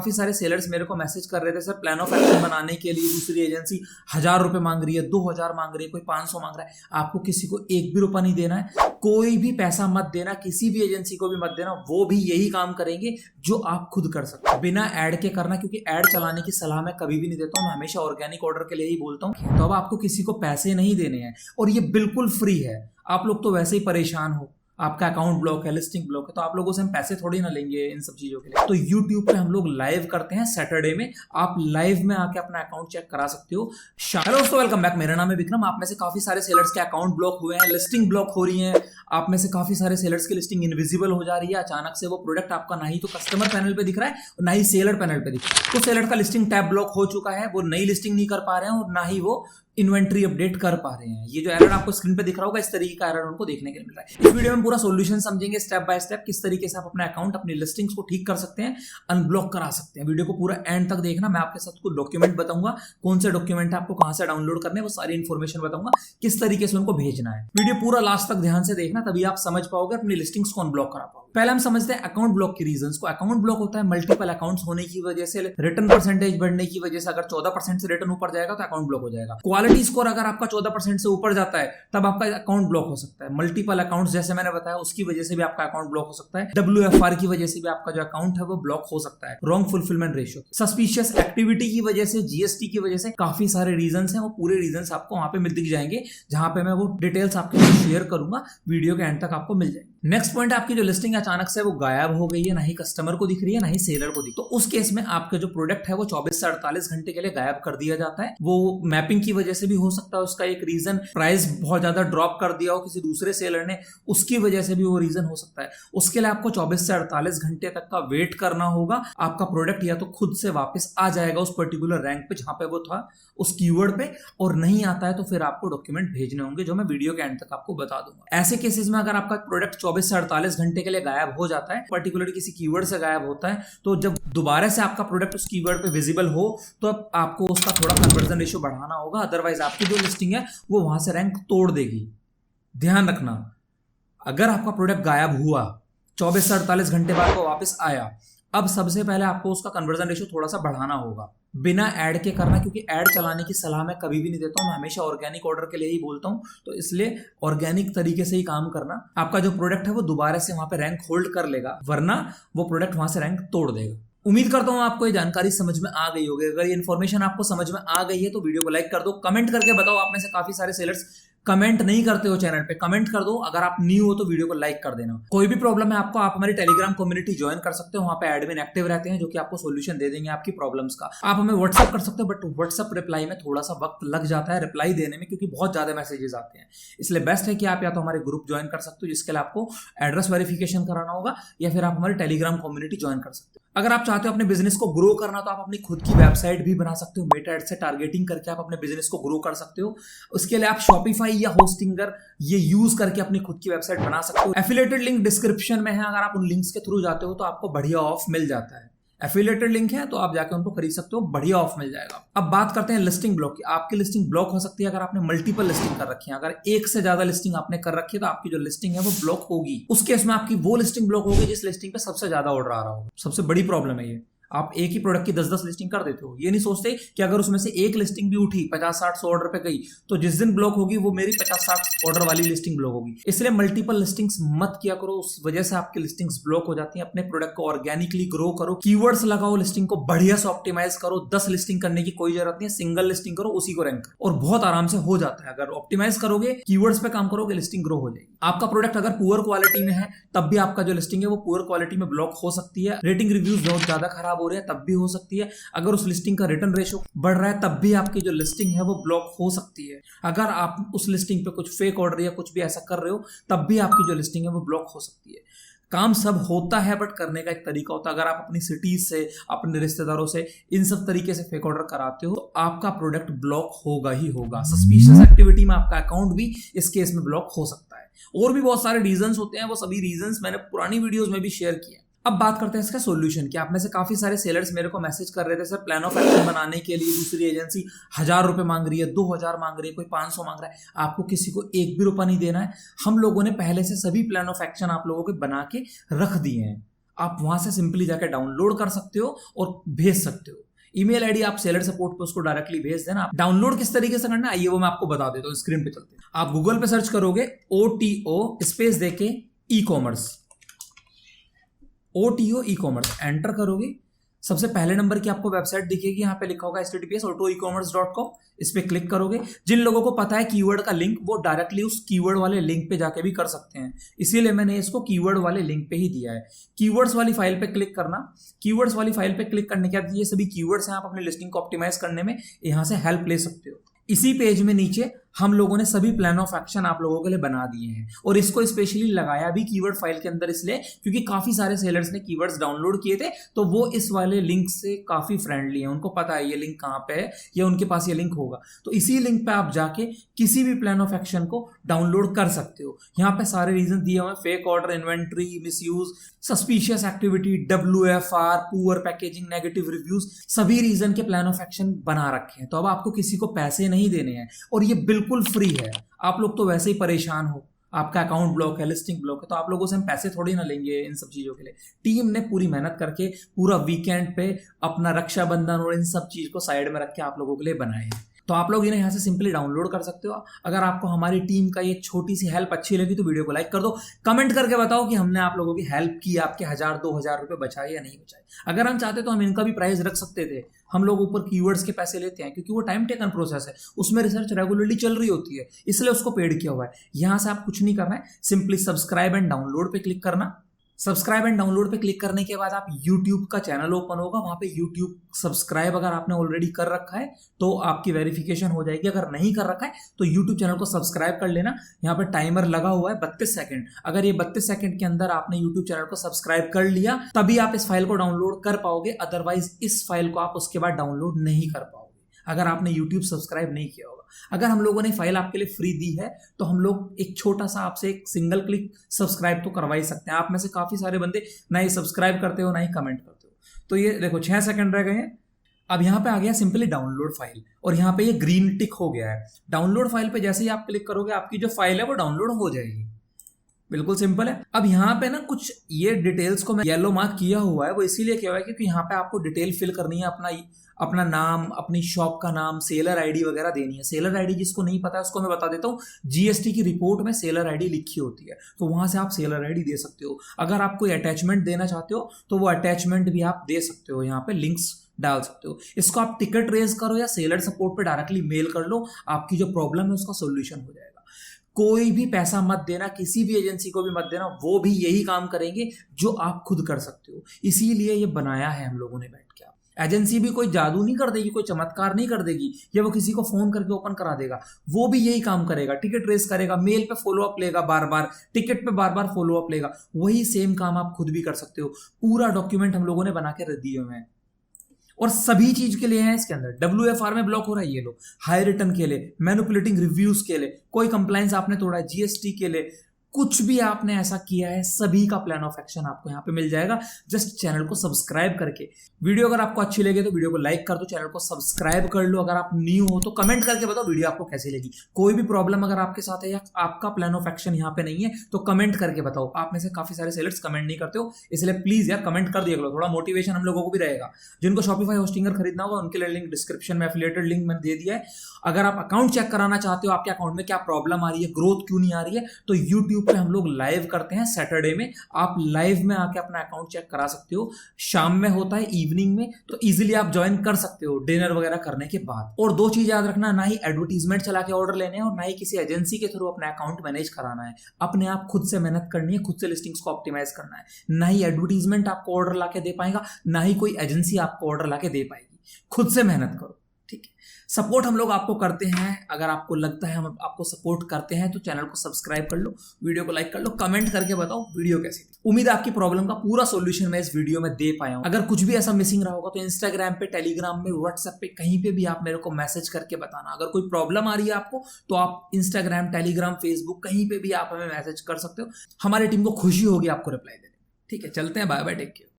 काफी सारे सेलर्स मेरे को मैसेज कर रहे थे, सर प्लान ऑफ एक्शन बनाने के लिए दूसरी एजेंसी 1000 रुपए मांग रही है, 2000 मांग रही है, कोई 500 मांग रहा है। आपको किसी को एक भी रुपया नहीं देना है, कोई भी पैसा मत देना, किसी भी एजेंसी को भी मत देना। वो भी यही काम करेंगे जो आप खुद कर सकते हो, बिना ऐड के करना, क्योंकि ऐड चलाने की सलाह मैं कभी भी नहीं देता हूं। मैं हमेशा ऑर्गेनिक ऑर्डर के लिए ही बोलता हूं। तो अब आपको किसी को पैसे नहीं देने हैं और ये बिल्कुल फ्री है। आप लोग तो वैसे ही परेशान हो, आपका अकाउंट ब्लॉक है, लिस्टिंग ब्लॉक है, तो आप लोगों से हम पैसे थोड़ी ना लेंगे इन सब चीजों के लिए। तो YouTube पे हम लोग लाइव करते हैं सैटरडे में, आप लाइव में आके अपना अकाउंट चेक करा सकते हो। हेलो दोस्तों, वेलकम बैक। मेरा नाम है विक्रम। आप में से काफी सारे सेलर्स के अकाउंट ब्लॉक हुए हैं, लिस्टिंग ब्लॉक हो रही है। आप में से काफी सारे सेलर्स की लिस्टिंग इनविजिबल हो जा रही है। अचानक से वो प्रोडक्ट आपका ना ही तो कस्टमर पैनल पे दिख रहा है और ना ही सेलर पैनल पे दिख रहा है। तो सेलर का लिस्टिंग टैब ब्लॉक हो चुका है, वो नई लिस्टिंग नहीं कर पा रहे हैं और ना ही वो इन्वेंट्री अपडेट कर पा रहे हैं। ये जो एरर आपको स्क्रीन पे दिख रहा होगा, इस तरीके का एरर उनको देखने के लिए मिल रहा है। इस वीडियो में पूरा सॉल्यूशन समझेंगे स्टेप बाय स्टेप, किस तरीके से आप अपना अकाउंट, अपनी लिस्टिंग्स को ठीक कर सकते हैं, अनब्लॉक करा सकते हैं। वीडियो को पूरा एंड तक देखना। मैं आपके साथ कुछ डॉक्यूमेंट बताऊंगा, कौन से डॉक्यूमेंट आपको कहां से डाउनलोड करने, वो सारी इन्फॉर्मेशन बताऊंगा, किस तरीके से उनको भेजना है। वीडियो पूरा लास्ट तक ध्यान से देखना, तभी आप समझ पाओगे अपनी लिस्टिंग्स को अनब्लॉक करा पाओगे। पहले हम समझते हैं अकाउंट ब्लॉक की रीजंस को। अकाउंट ब्लॉक होता है मल्टीपल अकाउंट्स होने की वजह से, रिटर्न परसेंटेज बढ़ने की वजह से। अगर 14% से रिटर्न ऊपर जाएगा तो अकाउंट ब्लॉक हो जाएगा। क्वालिटी स्कोर अगर आपका 14% से ऊपर जाता है तब आपका अकाउंट ब्लॉक हो सकता है। मल्टीपल अकाउंट्स जैसे मैंने बताया, उसकी वजह से भी आपका अकाउंट ब्लॉक हो सकता है। WFR की वजह से भी आपका जो अकाउंट है वो ब्लॉक हो सकता है। Wrong fulfilment ratio, suspicious activity की वजह से, GST की वजह से, काफी सारे रीजंस हैं। वो पूरे रीजंस आपको वहां पे दिख जाएंगे, जहां पे मैं वो डिटेल्स आपके साथ शेयर करूंगा। वीडियो के एंड तक आपको मिल जाएंगे। नेक्स्ट पॉइंट, आपकी जो लिस्टिंग अचानक से वो गायब हो गई है, ना ही कस्टमर को दिख रही है, ना ही सेलर को दिख। तो उस केस में आपका जो प्रोडक्ट है वो 24 से 48 घंटे के लिए गायब कर दिया जाता है। वो मैपिंग की वजह से भी हो सकता है, उसका एक रीजन प्राइस बहुत ज्यादा ड्रॉप कर दिया हो किसी दूसरे सेलर ने, उसकी वजह से भी वो रीजन हो सकता है। उसके लिए आपको 24 से 48 घंटे तक का वेट करना होगा। आपका प्रोडक्ट या तो खुद से वापस आ जाएगा उस पर्टिकुलर रैंक पे जहां पे वो था, उस कीवर्ड पे, और नहीं आता है तो फिर आपको डॉक्यूमेंट भेजने होंगे, जो मैं वीडियो के एंड तक आपको बता दूंगा। ऐसे केसेस में अगर आपका प्रोडक्ट 24 से 48 घंटे के लिए गायब हो जाता है, पर्टिकुलरली किसी कीवर्ड से गायब होता है, तो जब दोबारा से आपका प्रोडक्ट उस कीवर्ड पे विजिबल हो तो अब आपको उसका थोड़ा कन्वर्जन रेशियो बढ़ाना होगा। अदरवाइज आपकी जो लिस्टिंग है वो वहां से रैंक तोड़ देगी। ध्यान रखना, अगर आपका प्रोडक्ट गायब हुआ, 24 से 48 घंटे बाद वो वापस आया, अब सबसे पहले आपको उसका कन्वर्जन रेशियो थोड़ा सा बढ़ाना होगा, बिना ऐड के करना, क्योंकि ऐड चलाने की सलाह मैं कभी भी नहीं देता हूं। मैं हमेशा ऑर्गेनिक ऑर्डर के लिए ही बोलता हूं। तो इसलिए ऑर्गेनिक तरीके से ही काम करना। आपका जो प्रोडक्ट है वो दोबारा से वहां पे रैंक होल्ड कर लेगा, वरना वो प्रोडक्ट वहां से रैंक तोड़ देगा। उम्मीद करता हूं आपको ये जानकारी समझ में आ गई होगी। अगर ये इन्फॉर्मेशन आपको समझ में आ गई है तो वीडियो को लाइक कर दो, कमेंट करके बताओ। आप में से काफी सारे सेलर्स कमेंट नहीं करते हो चैनल पे, कमेंट कर दो। अगर आप न्यू हो तो वीडियो को लाइक कर देना। कोई भी प्रॉब्लम है आपको, आप हमारी टेलीग्राम कम्युनिटी ज्वाइन कर सकते हो। वहां पे एडमिन एक्टिव रहते हैं जो कि आपको सॉल्यूशन दे देंगे आपकी प्रॉब्लम्स का। आप हमें व्हाट्सअप कर सकते हो, बट व्हाट्सअप रिप्लाई में थोड़ा सा वक्त लग जाता है रिप्लाई देने में, क्योंकि बहुत ज्यादा मैसेजेस आते हैं। इसलिए बेस्ट है कि आप या तो हमारे ग्रुप ज्वाइन कर सकते हो, जिसके लिए आपको एड्रेस वेरिफिकेशन कराना होगा, या फिर आप हमारी टेलीग्राम कम्युनिटी ज्वाइन कर सकते हो। अगर आप चाहते हो अपने बिजनेस को ग्रो करना तो आप अपनी खुद की वेबसाइट भी बना सकते हो। मेटा एड से टारगेटिंग करके आप अपने बिजनेस को ग्रो कर सकते हो। उसके लिए आप शॉपिफाई या होस्टिंगर ये यूज करके अपनी खुद की वेबसाइट बना सकते हो। एफिलिएटेड लिंक डिस्क्रिप्शन में है, अगर आप उन लिंक्स के थ्रू जाते हो तो आपको बढ़िया ऑफ मिल जाता है। एफिलिएटेड लिंक है तो आप जाके उनको खरीद सकते हो, बढ़िया ऑफ मिल जाएगा। अब बात करते हैं लिस्टिंग ब्लॉक की। आपकी लिस्टिंग ब्लॉक हो सकती है अगर आपने मल्टीपल लिस्टिंग कर रखी है। अगर एक से ज्यादा लिस्टिंग आपने कर रखी है तो आपकी जो लिस्टिंग है वो ब्लॉक होगी। उस केस में आपकी वो लिस्टिंग ब्लॉक होगी जिस लिस्टिंग पे सबसे ज्यादा ऑर्डर आ रहा होगा। सबसे बड़ी प्रॉब्लम है ये। आप एक ही प्रोडक्ट की 10-10 लिस्टिंग कर देते हो। ये नहीं सोचते कि अगर उसमें से एक लिस्टिंग भी उठी 50-60 ऑर्डर पे गई तो जिस दिन ब्लॉक होगी वो मेरी 50-60 ऑर्डर वाली लिस्टिंग ब्लॉक होगी। इसलिए मल्टीपल लिस्टिंग्स मत किया करो, उस वजह से आपकी लिस्टिंग्स ब्लॉक हो जाती हैं। अपने प्रोडक्ट को ऑर्गेनिकली ग्रो करो, कीवर्ड्स लगाओ, लिस्टिंग को बढ़िया से ऑप्टिमाइज करो। 10 लिस्टिंग करने की कोई जरूरत नहीं है, सिंगल लिस्टिंग करो, उसी को रैंक करो और बहुत आराम से हो जाता है। अगर ऑप्टिमाइज करोगे, कीवर्ड्स पे काम करोगे, लिस्टिंग ग्रो हो जाएगी। आपका प्रोडक्ट अगर पुअर क्वालिटी में है तब भी आपका जो लिस्टिंग है वो पुअर क्वालिटी में ब्लॉक हो सकती है। रेटिंग रिव्यूज बहुत ज्यादा खराब हो रहे हैं तब भी हो सकती है। अगर उस लिस्टिंग का रिटर्न रेशियो बढ़ रहा है तब भी आपकी जो लिस्टिंग है वो ब्लॉक हो सकती है। अगर आप उस लिस्टिंग पे कुछ फेक ऑर्डर या कुछ भी ऐसा कर रहे हो तब भी आपकी जो लिस्टिंग है वो ब्लॉक हो सकती है। काम सब होता है बट करने का एक तरीका होता है। अगर आप अपनी सिटीज से, अपने रिश्तेदारों से इन सब तरीके से फेक ऑर्डर कराते हो तो आपका प्रोडक्ट ब्लॉक होगा ही होगा। सस्पिशियस एक्टिविटी में आपका अकाउंट भी इस केस में ब्लॉक हो सकता है। और भी बहुत सारे रीजंस होते हैं, वो सभी रीजंस मैंने पुरानी वीडियोस में भी शेयर किए। अब बात करते हैं इसका सॉल्यूशन की। आप में से काफी सारे सेलर्स मेरे को मैसेज कर रहे थे, सर प्लान ऑफ एक्शन बनाने के लिए दूसरी एजेंसी 1000 रुपए मांग रही है, 2000 मांग रही है, कोई 500 मांग रहा है। आपको किसी को एक भी रुपया नहीं देना है। हम लोगों ने पहले से सभी प्लान ऑफ एक्शन आप लोगों के बना के रख दिए हैं। आप वहां से सिंपली जाकर डाउनलोड कर सकते हो और भेज सकते हो। ईमेल आईडी आप सेलर सपोर्ट पे उसको डायरेक्टली भेज देना। डाउनलोड किस तरीके से करना है आइए वो मैं आपको बता देता हूँ, स्क्रीन पे चलते हैं। आप गूगल पे सर्च करोगे OTO स्पेस देके ई-कॉमर्स, OTO ई-कॉमर्स एंटर करोगे, सबसे पहले नंबर की आपको वेबसाइट दिखेगी, यहाँ पे लिखा होगा https://otoecommerce.com, इस पे क्लिक करोगे। जिन लोगों को पता है कीवर्ड का लिंक, वो डायरेक्टली उस कीवर्ड वाले लिंक पे जाके भी कर सकते हैं, इसीलिए मैंने इसको कीवर्ड वाले लिंक पे ही दिया है। कीवर्ड्स वाली फाइल पे क्लिक करना। कीवर्ड्स वाली फाइल पे क्लिक करने के बाद ये सभी कीवर्ड्स हैं, आप अपनी लिस्टिंग को ऑप्टिमाइज करने में यहाँ से हेल्प ले सकते हो। इसी पेज में नीचे हम लोगों ने सभी प्लान ऑफ एक्शन आप लोगों के लिए बना दिए हैं, और इसको स्पेशली लगाया भी कीवर्ड फाइल के अंदर इसलिए क्योंकि काफी सारे सेलर्स ने कीवर्ड्स डाउनलोड किए थे, तो वो इस वाले लिंक से काफी फ्रेंडली है, उनको पता है ये लिंक कहाँ पे है या उनके पास ये लिंक होगा, तो इसी लिंक पे आप जाके किसी भी प्लान ऑफ एक्शन को डाउनलोड कर सकते हो। यहाँ पे सारे रीजन दिए हुए हैं, fake order, inventory misuse, suspicious activity, WFR, poor packaging, negative reviews, सभी रीजन के प्लान ऑफ एक्शन बना रखे हैं। तो अब आपको किसी को पैसे नहीं देने हैं और ये बिल्कुल फ्री है। आप लोग तो वैसे ही परेशान हो, आपका अकाउंट ब्लॉक है, लिस्टिंग ब्लॉक है, तो आप लोगों से हम पैसे थोड़ी ना लेंगे इन सब चीजों के लिए। टीम ने पूरी मेहनत करके पूरा वीकेंड पे अपना रक्षाबंधन और इन सब चीज को साइड में रख के आप लोगों के लिए बनाए हैं, तो आप लोग इन्हें यहाँ से सिंपली डाउनलोड कर सकते हो। अगर आपको हमारी टीम का ये छोटी सी हेल्प अच्छी लगी तो वीडियो को लाइक कर दो, कमेंट करके बताओ कि हमने आप लोगों की हेल्प की, आपके 1000-2000 रुपए बचाए या नहीं बचाए। अगर हम चाहते तो हम इनका भी प्राइस रख सकते थे, हम लोग ऊपर कीवर्ड्स के पैसे लेते हैं क्योंकि वो टाइम टेकन प्रोसेस है, उसमें रिसर्च रेगुलरली चल रही होती है, इसलिए उसको पेड किया हुआ है। यहाँ से आप कुछ नहीं करना है, सिंपली सब्सक्राइब एंड डाउनलोड पे क्लिक करना। सब्सक्राइब एंड डाउनलोड पे क्लिक करने के बाद आप YouTube का चैनल ओपन होगा, वहां पे YouTube सब्सक्राइब अगर आपने ऑलरेडी कर रखा है तो आपकी वेरिफिकेशन हो जाएगी, अगर नहीं कर रखा है तो YouTube चैनल को सब्सक्राइब कर लेना। यहाँ पे टाइमर लगा हुआ है 32 सेकंड, अगर ये 32 सेकंड के अंदर आपने YouTube चैनल को सब्सक्राइब कर लिया तभी आप इस फाइल को डाउनलोड कर पाओगे, अदरवाइज इस फाइल को आप उसके बाद डाउनलोड नहीं कर पाओगे अगर आपने YouTube सब्सक्राइब नहीं किया होगा। अगर हम लोगों ने फाइल आपके लिए फ्री दी है तो हम लोग एक छोटा सा आपसे एक सिंगल क्लिक सब्सक्राइब तो करवा ही सकते हैं। आप में से काफी सारे बंदे ना ही सब्सक्राइब करते हो ना ही कमेंट करते हो, तो ये देखो 6 सेकंड रह गए हैं। अब यहाँ पे आ गया सिंपली डाउनलोड फाइल और यहाँ पे ये ग्रीन टिक हो गया है। डाउनलोड फाइल पे जैसे ही आप क्लिक करोगे आपकी जो फाइल है वो डाउनलोड हो जाएगी, बिल्कुल सिंपल है। अब यहाँ पे ना कुछ ये डिटेल्स को मैं येलो मार्क किया हुआ है, वो इसीलिए किया हुआ है क्योंकि यहाँ पे आपको डिटेल फिल करनी है, अपना नाम, अपनी शॉप का नाम, सेलर आईडी वगैरह देनी है। सेलर आईडी जिसको नहीं पता है उसको मैं बता देता हूँ, GST की रिपोर्ट में सेलर आईडी लिखी होती है, तो वहां से आप सेलर आईडी दे सकते हो। अगर आप कोई अटैचमेंट देना चाहते हो तो वो अटैचमेंट भी आप दे सकते हो, यहाँ पे लिंक्स डाल सकते हो। इसको आप टिकट रेज करो या सेलर सपोर्ट पे डायरेक्टली मेल कर लो, आपकी जो प्रॉब्लम है उसका सोल्यूशन हो जाएगा। कोई भी पैसा मत देना, किसी भी एजेंसी को भी मत देना, वो भी यही काम करेंगे जो आप खुद कर सकते हो, इसीलिए ये बनाया है हम लोगों ने बैठ के। एजेंसी भी कोई जादू नहीं कर देगी, कोई चमत्कार नहीं कर देगी या वो किसी को फोन करके ओपन करा देगा, वो भी यही काम करेगा, टिकट रेस करेगा, मेल पे फॉलो अप लेगा बार बार, टिकट पे बार बार फॉलो अप लेगा, वही सेम काम आप खुद भी कर सकते हो। पूरा डॉक्यूमेंट हम लोगों ने बना के रख दिए हुए हैं और सभी चीज के लिए है इसके अंदर। WFR में ब्लॉक हो रहा है ये लो, हाई रिटर्न के लिए, मैनिपुलेटिंग रिव्यूज के लिए, कोई कंप्लायंस आपने तोड़ा है, GST के लिए, कुछ भी आपने ऐसा किया है सभी का प्लान ऑफ एक्शन आपको यहाँ पे मिल जाएगा, जस्ट चैनल को सब्सक्राइब करके। वीडियो अगर आपको अच्छी लगे तो वीडियो को लाइक कर दो, चैनल को सब्सक्राइब कर लो। अगर आप न्यू हो तो कमेंट करके बताओ वीडियो आपको कैसी लगी। कोई भी प्रॉब्लम अगर आपके साथ है या आपका प्लान ऑफ एक्शन यहाँ पे नहीं है तो कमेंट करके बताओ। आप में से काफी सारे सेलर्स कमेंट नहीं करते हो, इसलिए प्लीज यार कमेंट कर दिया करो, थोड़ा मोटिवेशन हम लोगों को भी रहेगा। जिनको शॉपिफाई होस्टिंगर खरीदना होगा उनके लिए लिंक डिस्क्रिप्शन में, एफिलिएटेड लिंक मैंने दे दिया है। अगर आप अकाउंट चेक कराना चाहते हो, आपके अकाउंट में क्या प्रॉब्लम आ रही है, ग्रोथ क्यों नहीं आ रही है, तो यूट्यूब पे हम लोग लाइव करते हैं सैटरडे में, आप लाइव में आके अपना अकाउंट चेक करा सकते हो। शाम में होता है, इवनिंग में, तो इजीली आप ज्वाइन कर सकते हो डिनर वगैरह करने के बाद। और 2 चीज याद रखना, ना ही एडवर्टीजमेंट चला के ऑर्डर लेने हैं और ना ही किसी एजेंसी के थ्रू अपना अकाउंट मैनेज कराना है। अपने आप खुद से मेहनत करनी है, खुद से लिस्टिंग्स को ऑप्टिमाइज करना है। ना ही एडवर्टीजमेंट आपको ऑर्डर लाके दे पाएगा, ना ही कोई एजेंसी आपको ऑर्डर लाके दे पाएगी। खुद से मेहनत करो, ठीक है। सपोर्ट हम लोग आपको करते हैं, अगर आपको लगता है हम आपको सपोर्ट करते हैं तो चैनल को सब्सक्राइब कर लो, वीडियो को लाइक कर लो, कमेंट करके बताओ वीडियो कैसी थी। उम्मीद है आपकी प्रॉब्लम का पूरा सॉल्यूशन मैं इस वीडियो में दे पाया हूं। अगर कुछ भी ऐसा मिसिंग रहा होगा तो इंस्टाग्राम पे, टेलीग्राम में, व्हाट्सएप पे, कहीं पे भी आप मेरे को मैसेज करके बताना। अगर कोई प्रॉब्लम आ रही है आपको तो आप इंस्टाग्राम, टेलीग्राम, फेसबुक, कहीं पे भी आप हमें मैसेज कर सकते हो। हमारी टीम को खुशी होगी आपको रिप्लाई देने। ठीक है, चलते हैं, बाय बाय, टेक केयर।